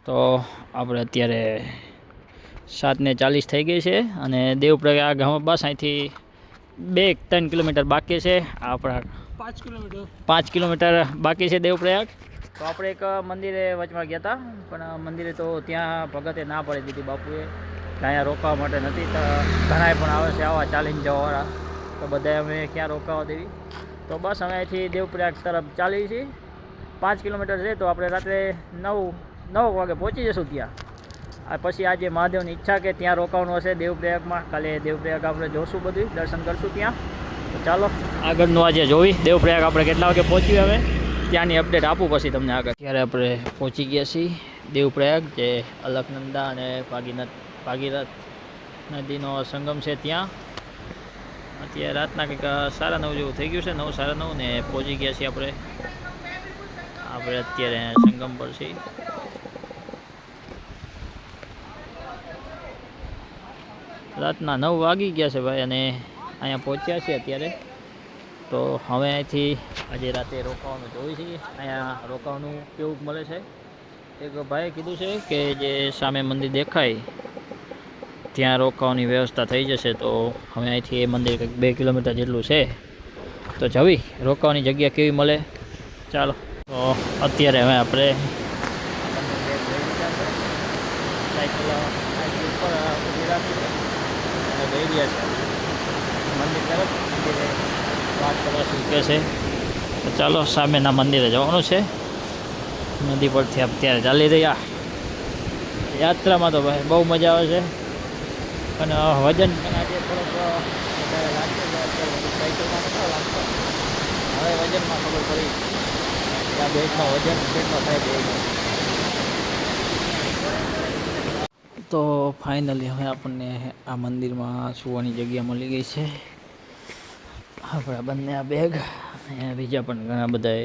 તો આપણે અત્યારે 7:40 થઈ ગઈ છે અને દેવપ્રયાગ હવે બસ અહીંથી 2-3 કિલોમીટર બાકી છે. આપણા 5 કિલોમીટર બાકી છે દેવપ્રયાગ. તો આપણે એક મંદિરે વચમાં ગયા હતા, પણ મંદિરે તો ત્યાં ભગતે ના પાડી દીધી બાપુએ કે અહીંયા રોકાવા માટે નથી. તો ઘણાય પણ આવે છે આવા ચાલીને જવાવાળા, તો બધાએ અમે ક્યાં રોકાવા દેવી. તો બસ અમે અહીંથી દેવપ્રયાગ તરફ ચાલી છીએ. 5 કિલોમીટર છે, તો આપણે રાત્રે 9 વાગે પહોંચી જશું ત્યાં. પછી આજે મહાદેવની ઈચ્છા કે ત્યાં રોકાવાનું હશે દેવપ્રયાગમાં. કાલે દેવપ્રયાગ આપણે જોશું, બધું દર્શન કરશું ત્યાં. તો ચાલો આગળનું આજે જોઈ દેવપ્રયાગ આપણે કેટલા વાગે પહોંચ્યું હવે ત્યાંની અપડેટ આપું પછી તમને આગળ. ત્યારે આપણે પહોંચી ગયા છીએ દેવપ્રયાગ, જે અલકનંદા અને ભાગીરથ નદીનો સંગમ છે ત્યાં. અત્યારે રાતના કંઈક 9:30 જેવું થઈ ગયું છે, 9-9:30 ને પહોંચી ગયા છીએ આપણે અત્યારે સંગમ પર છીએ. રાતના 9 વાગી ગયા છે ભાઈ, અને અહીંયા પહોંચ્યા છીએ અત્યારે. તો હવે અહીંથી આજે રાતે રોકાવાનું જોઈ છીએ. અહીંયા રોકાવાનું કેવું મળે છે, એક ભાઈએ કીધું છે કે જે સામે મંદિર દેખાય ત્યાં રોકાવાની વ્યવસ્થા થઈ જશે. તો હવે અહીંથી એ મંદિર કંઈક 2 કિલોમીટર જેટલું છે, તો જવી રોકાવાની જગ્યા કેવી મળે. ચાલો, તો અત્યારે હવે આપણે મંદિર તરફ વાત કરવા શીખે છે. તો ચાલો સામેના મંદિરે જવાનું છે. નદી પરથી અત્યારે ચાલી રહ્યા. યાત્રામાં તો ભાઈ બહુ મજા આવે છે, અને વજન પણ આજે થોડોક વધારે લાગશે. સાયકલમાં નતો લાગતો, હવે વજનમાં ખબર પડી કે આ બેગનો વજન કેટલો થાય બેગ. તો ફાઇનલી હવે આપણને આ મંદિરમાં સુવાની જગ્યા મળી ગઈ છે. આપણા બંને આ બેગ, અહીંયા બીજા પણ ઘણા બધા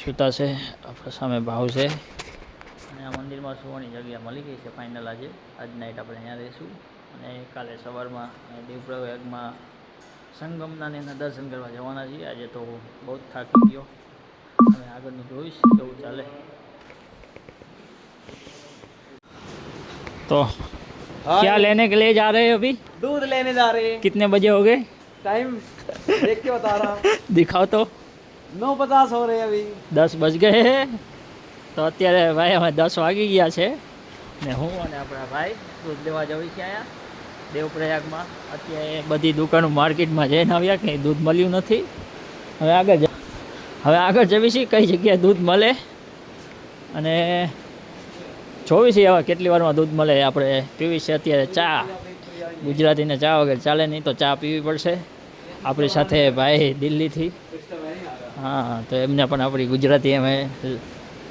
સૂતા છે. આપણા સામે ભાવ છે, અને આ મંદિરમાં સુવાની જગ્યા મળી ગઈ છે ફાઇનલ. આજ નાઇટ આપણે અહીંયા રહીશું, અને કાલે સવારમાં દેવપ્રયાગમાં સંગમના એના દર્શન કરવા જવાના છીએ. આજે તો બહુ જ થાકી ગયો, હવે આગળનું જોઈશ કેવું ચાલે. तो क्या लेने के लिए जा रहे हैं अभी? दूध लेने जा रहे हैं। कितने बजे हो गए? टाइम देख के बता रहा हूँ। दिखाओ तो। 9:50 हो रहे अभी। 10 बज गए हैं. તો અત્યારે ભાઈ અમે 10 વાગી ગયા છે, ને હું અને આપણા ભાઈ દૂધ લેવા જવી છે અહીંયા દેવપ્રયાગમાં. અત્યારે બધી દુકાનો માર્કેટમાં જઈને આવ્યા, કંઈ દૂધ મળ્યું નથી. હવે આગળ જવી છે કઈ જગ્યાએ દૂધ મળે, અને જોવી છે હવે કેટલી વારમાં દૂધ મળે. આપણે પીવી છે અત્યારે ચા. ગુજરાતીને ચા વગર ચાલે નહીં, તો ચા પીવી પડશે. આપણી સાથે ભાઈ દિલ્હીથી, હા, તો એમને પણ આપણી ગુજરાતી અમે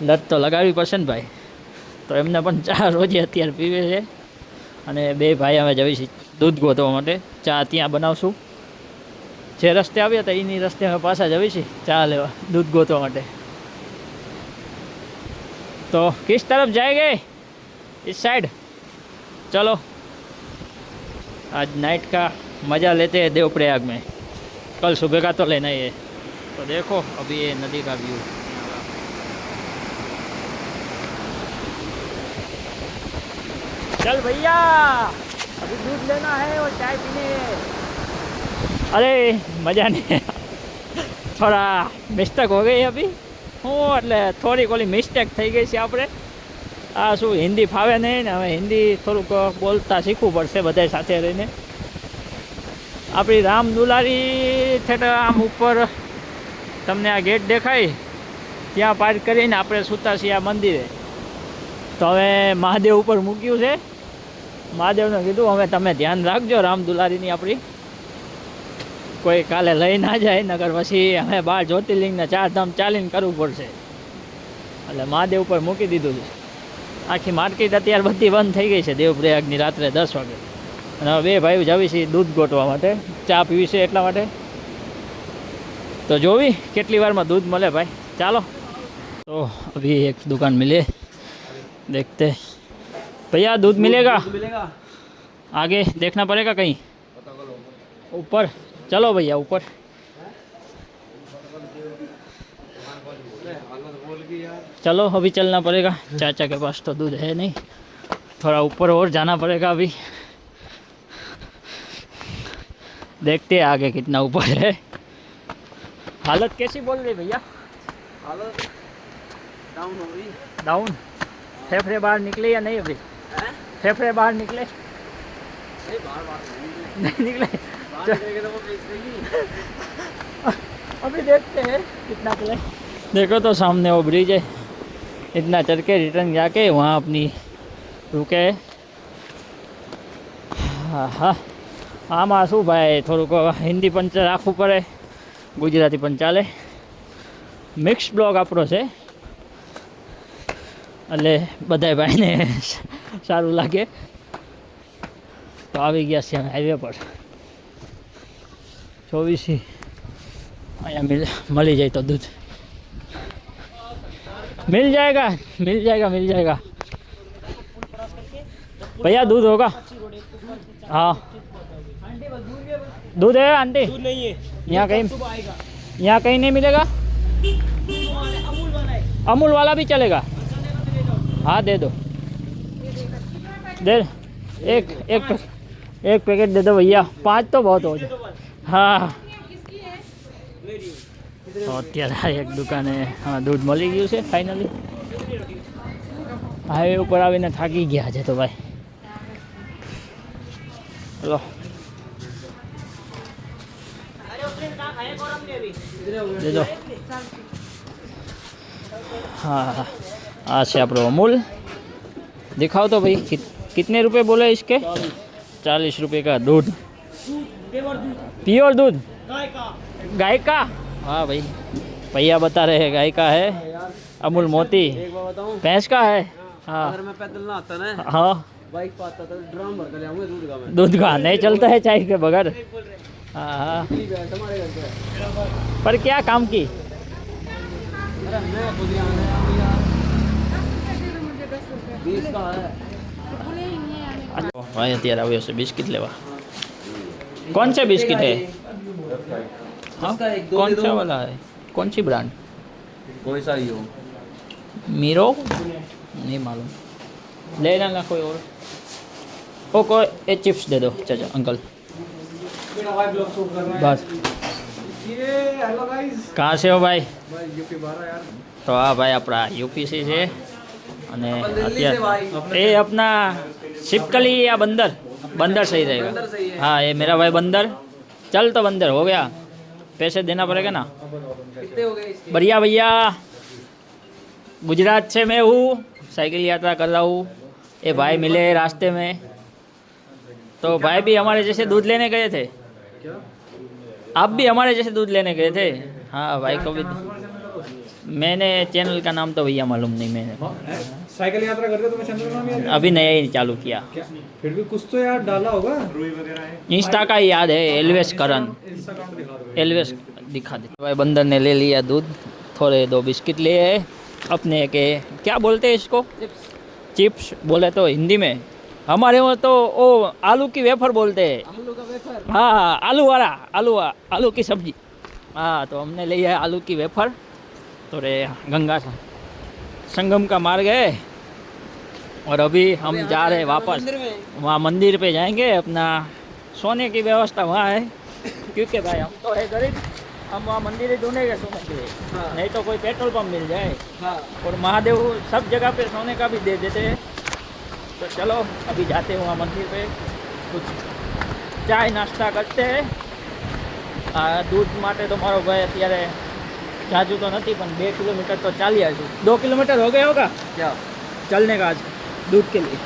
લત તો લગાડવી પડશે ને ભાઈ. તો એમને પણ ચા રોજે અત્યારે પીવે છે, અને બે ભાઈ અમે જવી છીએ દૂધ ગોતવા માટે. ચા ત્યાં બનાવશું. જે રસ્તે આવ્યા હતા એની રસ્તે અમે પાછા જવી છીએ ચા લેવા, दूध गोतवा માટે. तो किस तरफ जाएंगे? इस साइड. चलो आज नाइट का मज़ा लेते हैं देवप्रयाग में. कल सुबह का तो लेना ही है. तो देखो अभी ये नदी का व्यू. चल भैया, अभी दूध लेना है और चाय पीनी है. अरे मज़ा नहीं, थोड़ा मिस्टेक हो गई अभी. હું એટલે થોડીક ઓલી મિસ્ટેક થઈ ગઈ છે. આપણે આ શું હિન્દી ફાવે નહીં ને, હવે હિન્દી થોડુંક બોલતા શીખવું પડશે બધા સાથે રહીને. આપણી રામ દુલારી થિયેટર આમ ઉપર તમને આ ગેટ દેખાય, ત્યાં પાર્ક કરીને આપણે સૂતા છીએ આ મંદિરે. તો હવે મહાદેવ ઉપર મૂક્યું છે. મહાદેવને કીધું હવે તમે ધ્યાન રાખજો રામ દુલારીની, આપણી કોઈ કાલે લઈ ના જાય, નગર પછી અમે 12 જ્યોતિર્લિંગને 4 ધામ ચાલીને કરવું પડશે. એટલે મહાદેવ ઉપર મૂકી દીધું છે. આખી માર્કેટ અત્યારે બધી બંધ થઈ ગઈ છે દેવપ્રયાગની રાત્રે 10 વાગે. અને હવે બે ભાઈઓ જાવી છે દૂધ ગોટવા માટે, ચા પીવી છે એટલા માટે. તો જોવી કેટલી વારમાં દૂધ મળે ભાઈ. ચાલો, તો અભી એક दुकान मिले, देखते. भैया दूध मिलेगा? आगे देखना पड़ेगा कहीं ऊपर. चलो भैया ऊपर. चलो अभी चलना पड़ेगा, चाचा के पास तो दूध है नहीं, थोड़ा ऊपर और जाना पड़ेगा अभी। देखते हैं आगे कितना ऊपर है। हालत कैसी बोल रही भैया? हालत डाउन हो गई। डाउन? फेफड़े बाहर निकले या नहीं अभी? हैं? फेफड़े बाहर निकले? नहीं बाहर नहीं निकले? बाहर निकलेंगे तो वो बेच देगी। अभी देखते हैं कितना चले। देखो तो सामने वो ब्रिज है, इतना चढ़ के रिटर्न जाके वहाँ अपनी रुके। હા હા આમાં શું ભાઈ, થોડુંક હિન્દી પણ રાખવું પડે, ગુજરાતી પણ ચાલે। મિક્સ બ્લોગ આપણો છે એટલે બધાય ભાઈને સારું લાગે। તો આવી ગયા છે અમે હાઈવે પર 24 અહીંયા મળી જાય તો दूध मिल जाएगा मिल जाएगा मिल जाएगा भैया, दूध होगा? हाँ दूध है आंटी? दूध नहीं है यहाँ कहीं नहीं मिलेगा? अमूल वाला भी चलेगा? हाँ दे दो, दे एक पैकेट दे दो भैया, 5 तो बहुत हो जाए। हाँ तो અત્યારે એક દુકાને દૂધ મળી ગયું છે ફાઇનલી। હાઈવે ઉપર આવીને થાકી ગયા છે તો ભાઈ, ચલો દે દો। हाँ हाँ से आप अमूल दिखाओ तो भाई, कितने रुपए बोले इसके? 40 रुपये का दूध, प्योर दूध गाय का। हाँ भाई भैया बता रहे हैं गाय का है, अमूल मोती। एक बार बताऊं, भैंस का है। हाँ अगर मैं पैदल ना आता ना, हाँ बाइक पे आता तो ड्रम भर कर ले आऊंगा दूध का मैं। दूध का नहीं चलता है चाय के बगैर। हाँ हाँ निकली भैंस हमारे घर पे। पर क्या काम की? अरे मैं खुद यहाँ आया हूँ यार। 20 का है। भाई અત્યારે આવ્યો છે बिस्किट लेवा। कौन से बिस्किट है? हाँ उसका एक दो कौन दे दो। सा वाला है? कौन सी ब्रांड? कोई सा ही हो। मीरो नहीं मालूम, ले लेना कोई और। ओ कोई ये चिप्स दे दो चाचा अंकल बस। ये हेलो गाइस, कहाँ से हो भाई? भाई यूपी 12 यार। તો આ ભાઈ આપણા યુપીસી છે અને अपन दिल्ली से भाई। ये अपना शिपकली या बंदर? बंदर सही रहेगा। बंदर सही है। हाँ ये मेरा भाई बंदर। चल तो बंदर हो गया, पैसे देना पड़ेगा ना। कितने हो गए इसके? बढ़िया भैया, गुजरात से मैं हूँ, साइकिल यात्रा कर रहा हूँ। ये भाई मिले रास्ते में, तो भाई भी हमारे जैसे दूध लेने गए थे। क्या? आप भी हमारे जैसे दूध लेने गए थे? हाँ भाई को भी मैंने चैनल का नाम तो भैया मालूम नहीं, मैंने साइकिल यात्रा करते हो तो मैं चंद्र नाम याद अभी नया ही चालू किया। क्या? फिर भी कुछ तो यार डाला होगा। इंस्टा का ही याद है, एलवेस करण, इंस्टाग्राम दिखा दो। एलवेस दिखा दे। भाई बंदर ने ले लिया दूध, थोड़े 2 बिस्किट लिए है अपने के, क्या बोलते हैं इसको? चिप्स बोले तो हिंदी में, हमारे वहाँ तो वो आलू की वेफर बोलते हैं। आलू का वेफर। हाँ आलू वाला, आलू की सब्जी। हाँ तो हमने लिया है आलू की वेफर। तो रे गंगा संगम का मार्ग है और अभी हम जा रहे हैं वापस। मंदिर में। वहाँ मंदिर पे जाएंगे, अपना सोने की व्यवस्था वहाँ है, क्योंकि भाई हम तो है गरीब, हम वहाँ मंदिर ही ढूंढेंगे सोने के लिए। हाँ। नहीं तो कोई पेट्रोल पंप मिल जाए, हाँ। और महादेव सब जगह पे सोने का भी दे देते हैं। तो चलो अभी जाते हैं वहाँ मंदिर पे, कुछ चाय नाश्ता करते हैं। दूध માટે तो मारो भाई અત્યારે जाजू तो नहीं, पर 2 किलोमीटर तो चाली आजू। 2 किलोमीटर हो गया होगा क्या? चलने का आज दूध के लिए।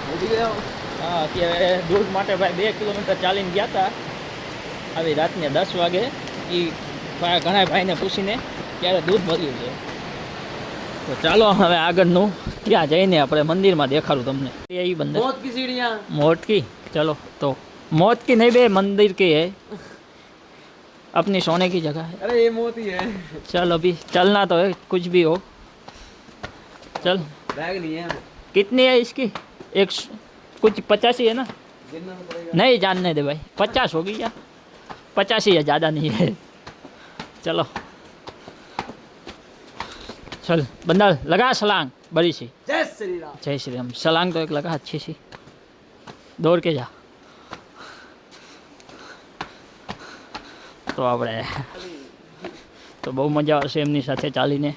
हो भी गया हो। हाँ અત્યારે दूध માટે ભાઈ 2 કિલોમીટર ચાલીને ગયા હતા। આવી રાતને 10 વાગે એ ઘણા ભાઈને પૂછીને ત્યારે दूध ભર્યું છે। તો ચાલો હવે આગળનું ત્યાં જઈને આપણે મંદિરમાં દેખાડું તમને। એ બંદર मौत की सीढ़ियाँ। मौत की, चलो तो मौत की नहीं बे, मंदिर की है, अपनी सोने की जगह है। अरे ये मौत ही है। चल अभी चलना तो है, कुछ भी हो चल। बैग नहीं है। कितनी है इसकी? एक कुछ 85 है ना? गिनना तो पड़ेगा। नहीं जानने दे भाई, 50 होगी या 85 है, ज़्यादा नहीं है। चलो चल बंदर लगा छलांग बड़ी सी। जय श्री राम। जय श्री राम। छलांग तो एक लगा अच्छी सी, दौड़ के जा। તો આપણે તો બહુ મજા આવશે એમની સાથે ચાલીને।